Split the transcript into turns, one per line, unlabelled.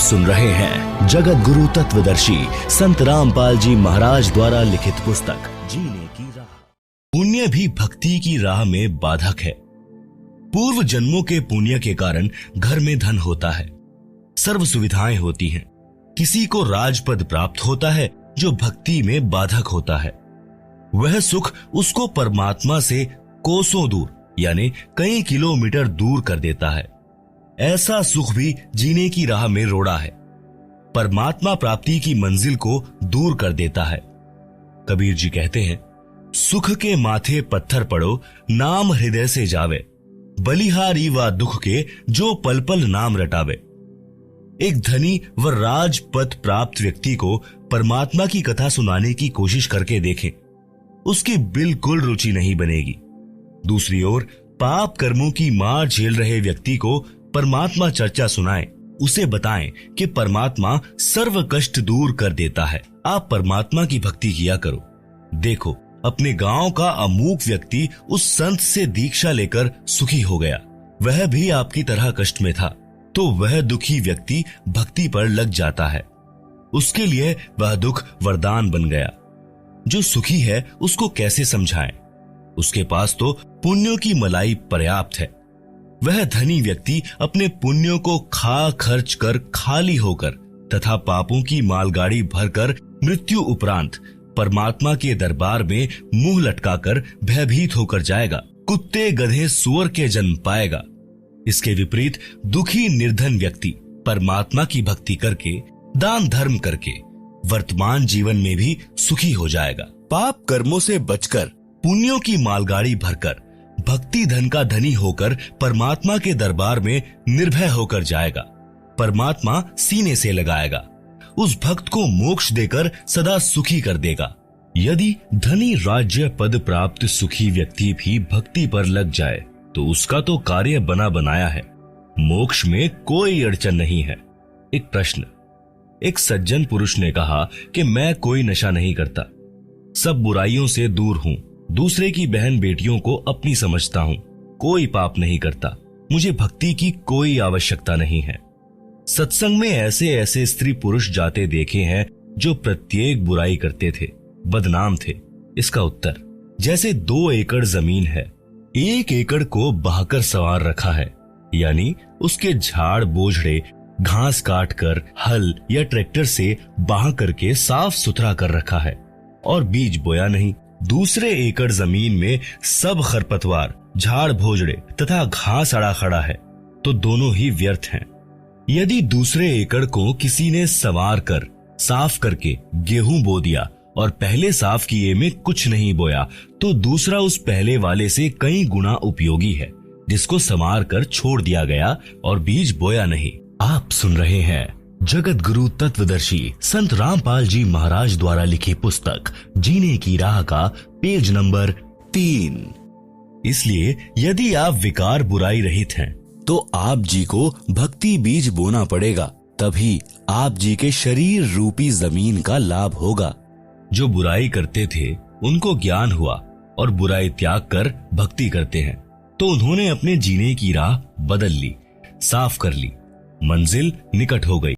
सुन रहे हैं जगत गुरु तत्वदर्शी संत रामपाल जी महाराज द्वारा लिखित पुस्तक जीने की राह। पुण्य भी भक्ति की राह में बाधक है। पूर्व जन्मों के पुण्य के कारण घर में धन होता है, सर्व सुविधाएं होती हैं। किसी को राजपद प्राप्त होता है जो भक्ति में बाधक होता है। वह सुख उसको परमात्मा से कोसों दूर यानी कई किलोमीटर दूर कर देता है। ऐसा सुख भी जीने की राह में रोड़ा है, परमात्मा प्राप्ति की मंजिल को दूर कर देता है। कबीर जी कहते हैं, सुख के माथे पत्थर पड़ो, नाम हृदय से जावे, बलिहारी व दुख के जो पल पल नाम रटावे। एक धनी व राजपद प्राप्त व्यक्ति को परमात्मा की कथा सुनाने की कोशिश करके देखें, उसकी बिल्कुल रुचि नहीं बनेगी। दूसरी ओर पाप कर्मों की मार झेल रहे व्यक्ति को परमात्मा चर्चा सुनाएं, उसे बताएं कि परमात्मा सर्व कष्ट दूर कर देता है। आप परमात्मा की भक्ति किया करो। देखो, अपने गांव का अमूक व्यक्ति उस संत से दीक्षा लेकर सुखी हो गया। वह भी आपकी तरह कष्ट में था, तो वह दुखी व्यक्ति भक्ति पर लग जाता है। उसके लिए वह दुख वरदान बन गया। जो सुखी है उसको कैसे समझाएं? उसके पास तो पुण्यों की मलाई पर्याप्त है। वह धनी व्यक्ति अपने पुण्यों को खा खर्च कर खाली होकर तथा पापों की मालगाड़ी भरकर मृत्यु उपरांत परमात्मा के दरबार में मुंह लटकाकर भयभीत होकर जाएगा। कुत्ते गधे सुअर के जन्म पाएगा। इसके विपरीत दुखी निर्धन व्यक्ति परमात्मा की भक्ति करके, दान धर्म करके वर्तमान जीवन में भी सुखी हो जाएगा। पाप कर्मों से बचकर, पुण्यों की मालगाड़ी भरकर, भक्ति धन का धनी होकर परमात्मा के दरबार में निर्भय होकर जाएगा। परमात्मा सीने से लगाएगा, उस भक्त को मोक्ष देकर सदा सुखी कर देगा। यदि धनी राज्य पद प्राप्त सुखी व्यक्ति भी भक्ति पर लग जाए तो उसका तो कार्य बना बनाया है, मोक्ष में कोई अड़चन नहीं है। एक प्रश्न। एक सज्जन पुरुष ने कहा कि मैं कोई नशा नहीं करता, सब बुराइयों से दूर हूं, दूसरे की बहन बेटियों को अपनी समझता हूं, कोई पाप नहीं करता, मुझे भक्ति की कोई आवश्यकता नहीं है। सत्संग में ऐसे ऐसे स्त्री पुरुष जाते देखे हैं जो प्रत्येक बुराई करते थे, बदनाम थे। इसका उत्तर, जैसे 2 एकड़ जमीन है, 1 एकड़ को बहाकर संवार रखा है, यानी उसके झाड़ बोझड़े घास काट कर हल या ट्रैक्टर से बाह करके साफ सुथरा कर रखा है और बीज बोया नहीं। दूसरे एकड़ जमीन में सब खरपतवार, झाड़ भोजड़े तथा घास अड़ा खड़ा है, तो दोनों ही व्यर्थ हैं। यदि दूसरे एकड़ को किसी ने संवार कर साफ करके गेहूं बो दिया और पहले साफ किए में कुछ नहीं बोया, तो दूसरा उस पहले वाले से कई गुना उपयोगी है, जिसको संवार कर छोड़ दिया गया और बीज बोया नहीं। आप सुन रहे हैं जगत गुरु तत्वदर्शी संत रामपाल जी महाराज द्वारा लिखी पुस्तक जीने की राह का पेज नंबर 3। इसलिए यदि आप विकार बुराई रहित हैं, तो आप जी को भक्ति बीज बोना पड़ेगा, तभी आप जी के शरीर रूपी जमीन का लाभ होगा। जो बुराई करते थे उनको ज्ञान हुआ और बुराई त्याग कर भक्ति करते हैं, तो उन्होंने अपने जीने की राह बदल ली, साफ कर ली, मंजिल निकट हो गई।